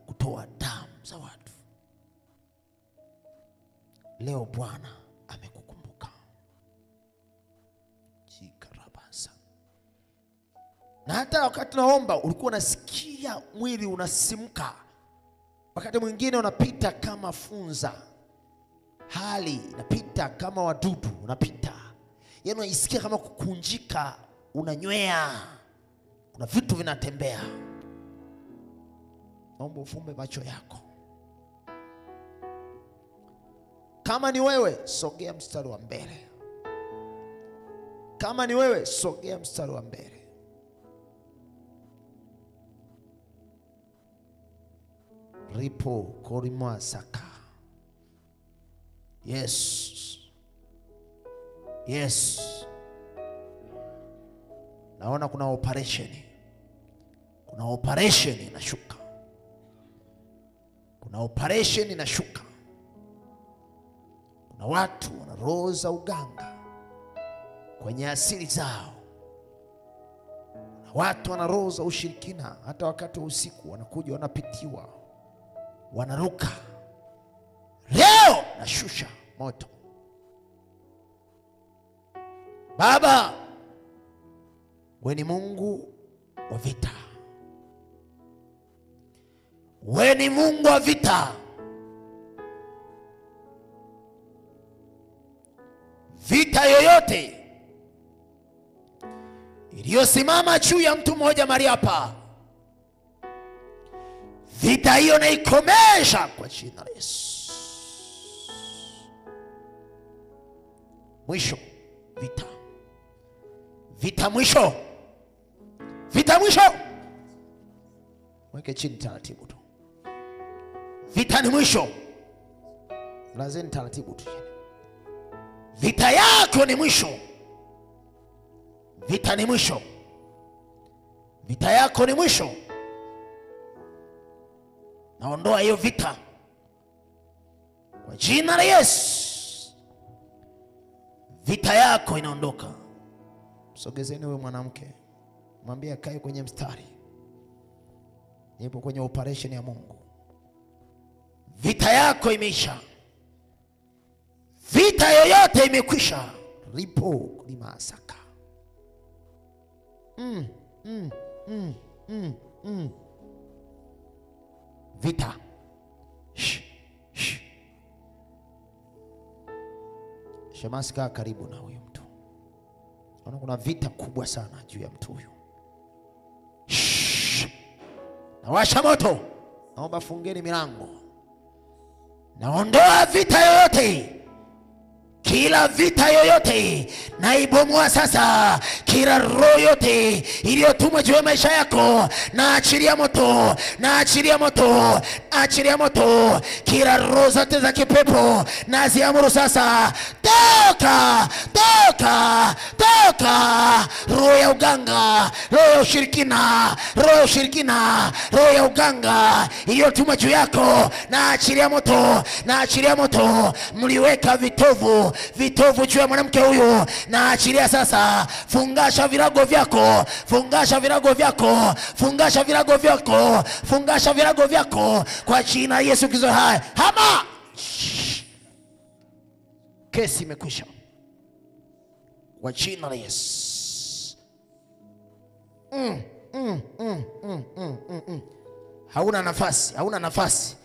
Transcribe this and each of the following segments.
kutoa damu za watu. Leo Bwana amekukumbuka. Jikarabasa. Na hata wakati naomba ulikuwa unasikia mwili unasimuka. Wakati mwingine unapita kama funza. Hali inapita kama wadudu unapita. Yaani unasikia kama kukunjika, unanywea. Kuna vitu vinatembea. Naomba ufumbe macho yako. Kama ni wewe, sogea mstari wa mbele. Kama ni wewe, sogea mstari wa mbele. Ripo korimwa saka. Yes. Yes. Naona kuna operation. Kuna operation inashuka. Kuna operation inashuka. Kuna watu wana roho za uganga kwenye asili zao. Kuna watu wana roho za ushirikina, hata wakati wa usiku wanakuja wanapitiwa, wanaruka. Leo nashusha moto. Baba, wewe ni Mungu wa vita. Wewe ni Mungu wa vita. Vita yoyote iliyosimama juu ya mtu mmoja mahali hapa, vita hiyo naikomesha kwa jina la Yesu. Mwisho vita. Vita mwisho. Vita mwisho. Mweke chini taratibu tu. Vita ni mwisho. Lazeni taratibu tu. Vita yako ni mwisho. Vita ni mwisho. Vita yako ni mwisho. Naondoa hiyo vita kwa jina la Yesu. Vita yako inaondoka. Sogezeni wewe mwanamke, mwambie akae kwenye mstari. Nipo kwenye operation ya Mungu. Vita yako imeisha. Vita yoyote imekwisha. Ripo limasaka. Vita. Shemasi kaa karibu na huyu mtu. Naona kuna vita kubwa sana juu ya mtu huyu. Nawasha moto. Naomba fungeni milango. Naondoa vita yoyote. Kila vita yoyote naibomoa sasa. Kila roho yote iliyotumwa juu ya maisha yako, na achilia moto, na achilia moto, achilia moto. Kila roho zote za kipepo na ziamuru sasa, toka, toka, toka. Roho ya uganga, roho ya ushirikina, roho ya ushirikina, roho ya uganga iliyotumwa juu yako, na achilia moto, na achilia moto. Mliweka vitovu, vitovu juu ya mwanamke huyu, na achilia sasa. Fungasha virago vyako, fungasha virago vyako, fungasha virago vyako, fungasha virago vyako kwa jina Yesu Kristo hai. Hama. Kesi imekwisha kwa jina la Yesu. Hauna nafasi, hauna nafasi.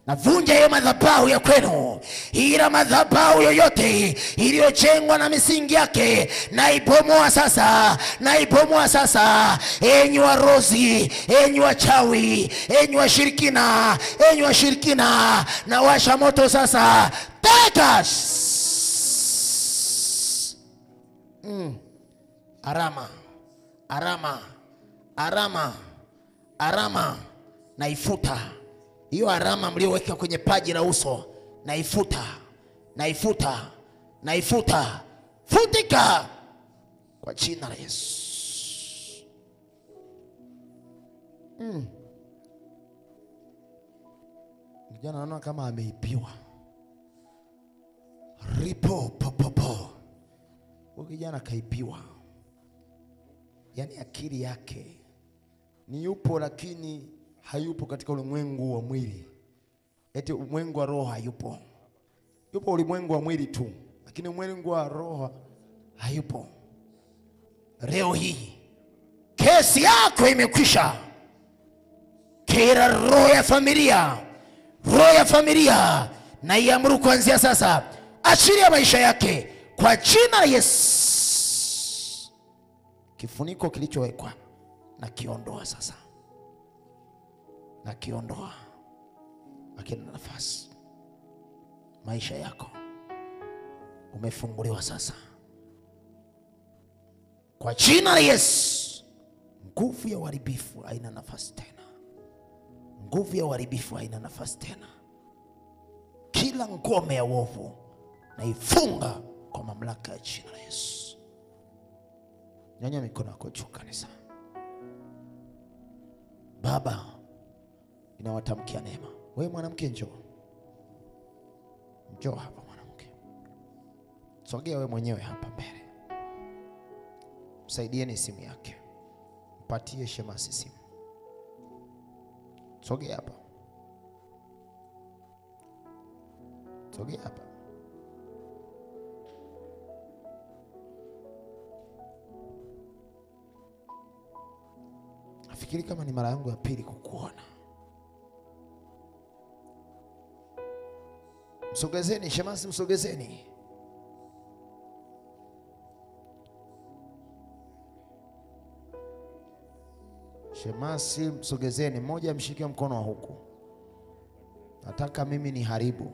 Navunja hiyo madhabahu ya kwenu. Ila madhabahu yoyote iliyojengwa na misingi yake, naibomoa sasa, naibomoa sasa. Enyi warozi, enyi wachawi, enyi washirikina, enyi washirikina, na washa moto sasa. Taka. Arama, arama, arama, arama. Naifuta hiyo arama mlioweka kwenye paji la uso. Naifuta, naifuta, naifuta. Futika kwa jina la Yesu. Kijana anaona kama ameipiwa. Ripo popopo. Huyu kijana kaipiwa. Yaani akili yake ni yupo lakini hayupo katika ulimwengu wa mwili. Eti ulimwengu wa roho hayupo. Yupo ulimwengu wa mwili tu, lakini ulimwengu wa roho hayupo. Leo hii kesi yako imekwisha. Kila roho ya familia na iamuru kuanzia sasa, achilia maisha yake kwa jina la Yesu. Kifuniko kilichowekwa na kiondoa sasa, na kiondoa, akina nafasi. Maisha yako umefunguliwa sasa kwa jina la Yesu. Nguvu ya uharibifu haina nafasi tena. Nguvu ya uharibifu haina nafasi tena. Kila ngome ya uovu naifunga kwa mamlaka ya jina la Yesu. Nyanyua mikono yako juu kanisa. Baba, ninawatamkia neema. Wewe mwanamke njoo. Njoo hapa mwanamke. Sogea wewe mwenyewe hapa mbele. Msaidieni simu yake. Mpatie Shemasi simu. Sogea hapa. Sogea hapa. Nafikiri kama ni mara yangu ya pili kukuona. Msogezeni Shemasi, msogezeni. Shemasi, msogezeni. Mmoja mshike mkono wa huku. Nataka mimi ni haribu.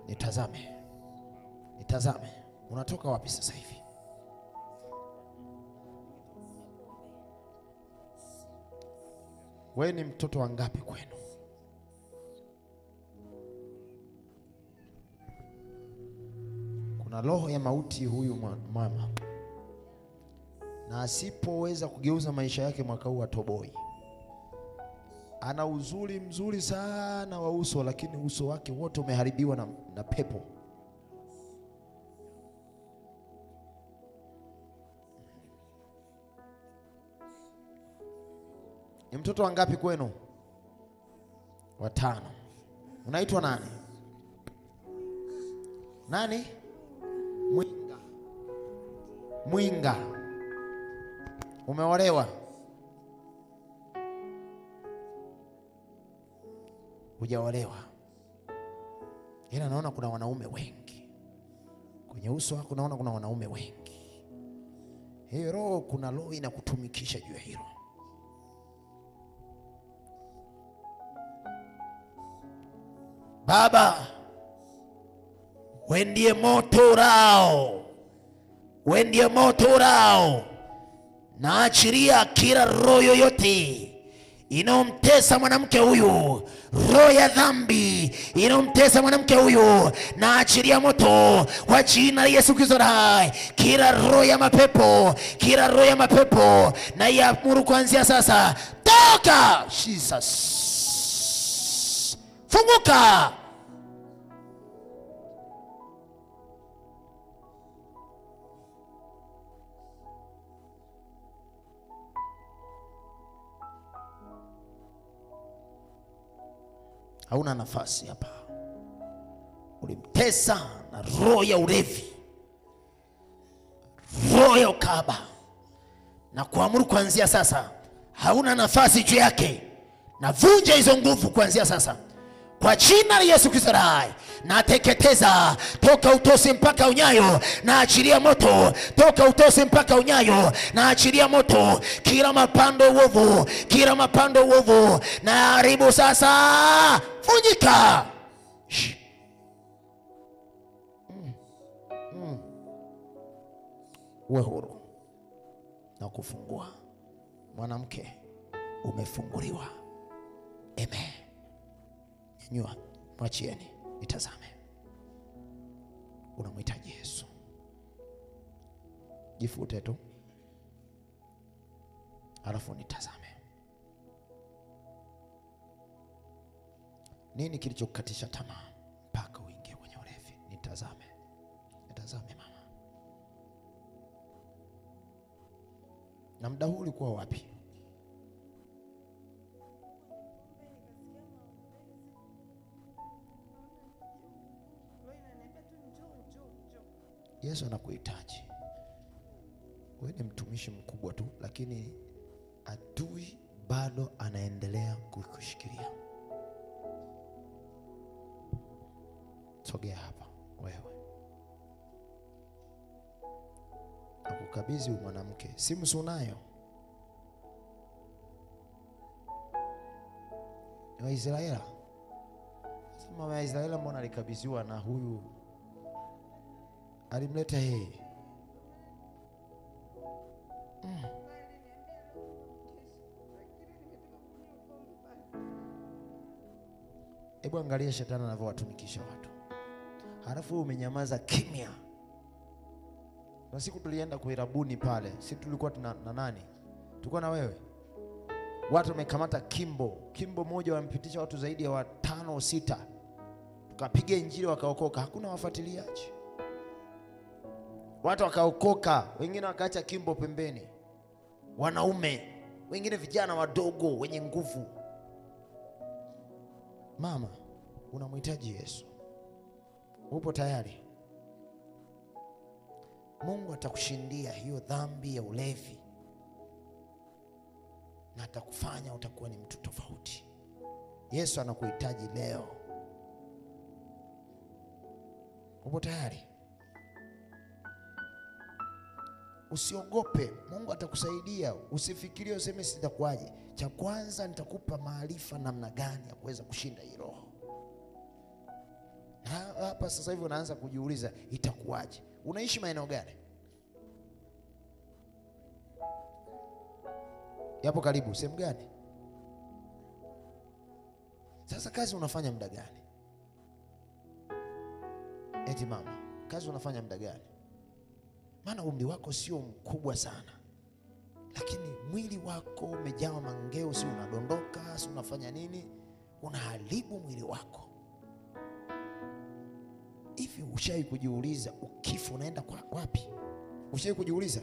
Nitazame. Nitazame. Unatoka wapi sasa hivi? Wewe ni mtoto wangapi kwenu? Kuna roho ya mauti huyu mama, na asipoweza kugeuza maisha yake mwaka huu atoboi. Ana uzuri mzuri sana wa uso, lakini uso wake wote umeharibiwa na pepo. Ni mtoto wangapi kwenu? Watano. Unaitwa nani? Nani? Mwinga. Umeolewa? Hujaolewa. Ila naona kuna wanaume wengi. Kwenye uso wako naona kuna wanaume wengi. Hiyo roho, kuna roho inakutumikisha juu ya hilo. Baba, wewe ndiye moto urao. Wewe ndiye moto urao. Na achilia kila roho yoyote inomtesa mwanamke huyu, roho ya dhambi inomtesa mwanamke huyu, na achilia moto kwa jina la Yesu Kristo hai. Kila roho ya mapepo, kila roho ya mapepo na yaamuru kuanzia sasa, toka. Jesus, funguka. Hauna nafasi hapa. Ulimtesa na roho ya ulevi, roho ya ukahaba, na kuamuru kuanzia sasa hauna nafasi juu yake. Na vunja hizo nguvu kuanzia sasa kwa jina la Yesu Kristo hai. Na teketeza toka utosi mpaka unyayo, na achilia moto toka utosi mpaka unyayo, na achilia moto kila mapando uovu, kila mapando uovu na haribu sasa. Vunjika. Uwe huru na kufungua. Mwanamke, umefunguliwa. Amen. Nyanyua, mwachieni. Nitazame. Unamhitaji Yesu. Jifute tu, alafu nitazame. Nini kilichokukatisha tamaa mpaka uingie kwenye ulevi? Nitazame. Nitazame mama. Na muda huu ulikuwa wapi? Yesu anakuhitaji. Wewe ni mtumishi mkubwa tu, lakini adui bado anaendelea kukushikilia. Sogea hapa wewe. Nakukabidhi mwanamke. Simu si unayo? Ni wa Israeli. Sema wa Israeli mbona alikabidhiwa na huyu? Alimleta yeye. Hebu angalia shetani anavyowatumikisha watu. Halafu umenyamaza kimya. Na siku tulienda kuirabuni pale, sisi tulikuwa na nani? Tulikuwa na wewe. Watu wamekamata Kimbo moja, wampitisha watu zaidi ya 5 au 6. Tukapiga injili wakaokoka, hakuna wafuatiliaji. Watu wakaokoka, wengine wakaacha Kimbo pembeni. Wanaume, wengine vijana wadogo wenye nguvu. Mama, unamhitaji Yesu. Upo tayari? Mungu atakushindia hiyo dhambi ya ulevi, na atakufanya utakuwa ni mtu tofauti. Yesu anakuhitaji leo. Upo tayari? Usiogope, Mungu atakusaidia. Usifikirie useme sitakuaje. Cha kwanza nitakupa maarifa namna gani ya kuweza kushinda hii roho. Na hapa sasa hivi unaanza kujiuliza itakuaje? Unaishi maeneo gani? Yapo karibu, sehemu gani? Sasa kazi unafanya muda gani? Eti mama, kazi unafanya muda gani? Maana umri wako sio mkubwa sana, lakini mwili wako umejawa mangeo, si unadondoka, si unafanya nini? Unaharibu mwili wako. Hivi ushai kujiuliza ukifa unaenda wapi? Ushai kujiuliza?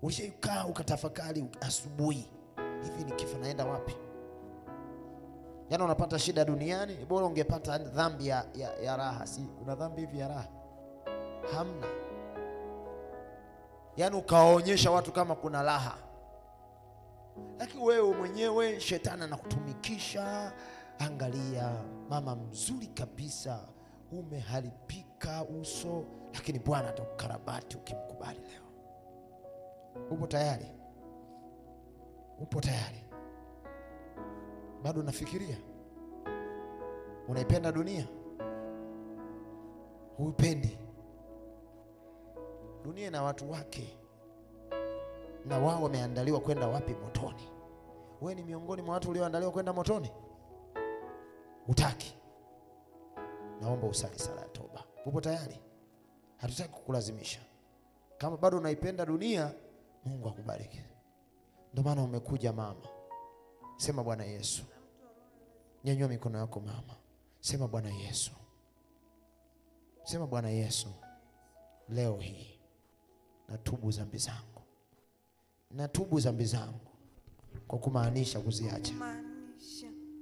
Ushaikaa ukatafakari asubuhi, hivi nikifa naenda wapi? Yaani unapata shida duniani, bora ungepata dhambi ya raha. Si kuna dhambi hivi ya raha? Hamna. Yaani ukawaonyesha watu kama kuna raha, lakini wewe mwenyewe shetani anakutumikisha. Angalia mama mzuri kabisa, umeharibika uso, lakini Bwana atakukarabati ukimkubali leo. Upo tayari? Upo tayari? Bado unafikiria? Unaipenda dunia? Huipendi? Dunia na watu wake, na wao wameandaliwa kwenda wapi? Motoni. Wewe ni miongoni mwa watu walioandaliwa kwenda motoni? Utaki? Naomba usali sala ya toba. Upo tayari? Hatutaki kukulazimisha. Kama bado unaipenda dunia, Mungu akubariki. Ndio maana umekuja mama. Sema Bwana Yesu. Nyanyua mikono yako mama. Sema Bwana Yesu. Sema Bwana Yesu, leo hii natubu dhambi zangu. Natubu dhambi zangu, kwa kumaanisha kuziacha.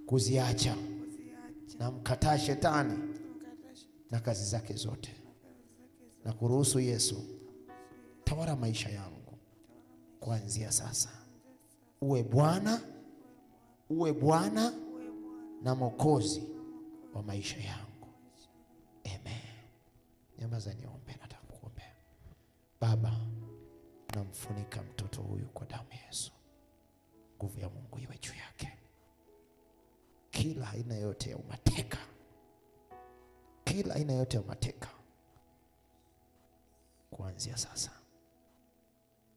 Kuziacha. Na mkataa shetani na kazi zake zote, na kuruhusu Yesu tawala maisha yangu kuanzia sasa. Uwe Bwana na Mwokozi wa maisha yangu. Amen. Nyamaza niombe, nataka kuombea. Baba, namfunika mtoto huyu kwa damu ya Yesu. Nguvu ya Mungu iwe juu yake. Kila aina yote ya umateka, kila aina yote ya umateka kuanzia sasa,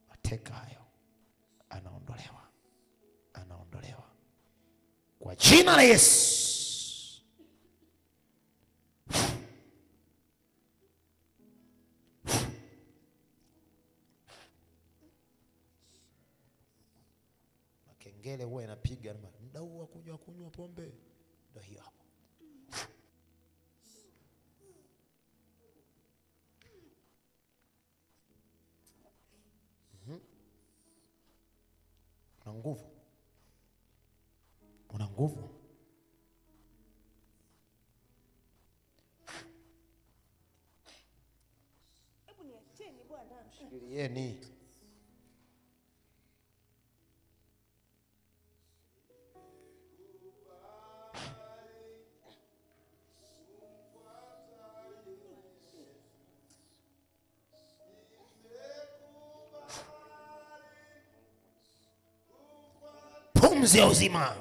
mateka hayo anaondolewa, anaondolewa kwa jina la Yesu. Kengele huwa inapiga muda huu wa kunywa pombe, ndio hiyo hapo. nguvu, una nguvu. Hebu niacheni bwana. Shikilieni. Pumzi ya uzima,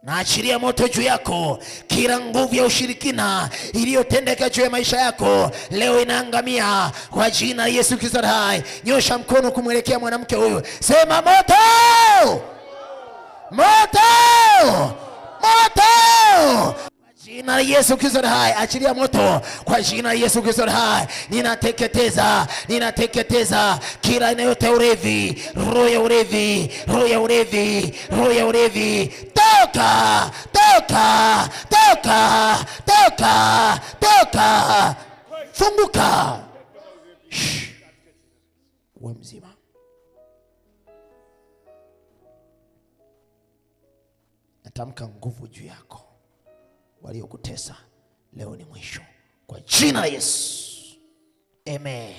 naachilia moto juu yako. Kila nguvu ya ushirikina iliyotendeka juu ya maisha yako leo inaangamia kwa jina la Yesu Kristo hai. Nyosha mkono kumwelekea mwanamke huyu, sema moto, moto, moto. Jina la Yesu Kristo hai, achilia moto kwa jina la Yesu Kristo hai. Ninateketeza, ninateketeza kila inayote ulevi, roho ya ulevi, roho ya ulevi, roho ya ulevi. Toka, toka, toka, toka, toka. Funguka. Uwe mzima. Natamka nguvu juu yako. Waliokutesa leo ni mwisho kwa jina la Yesu. Amen.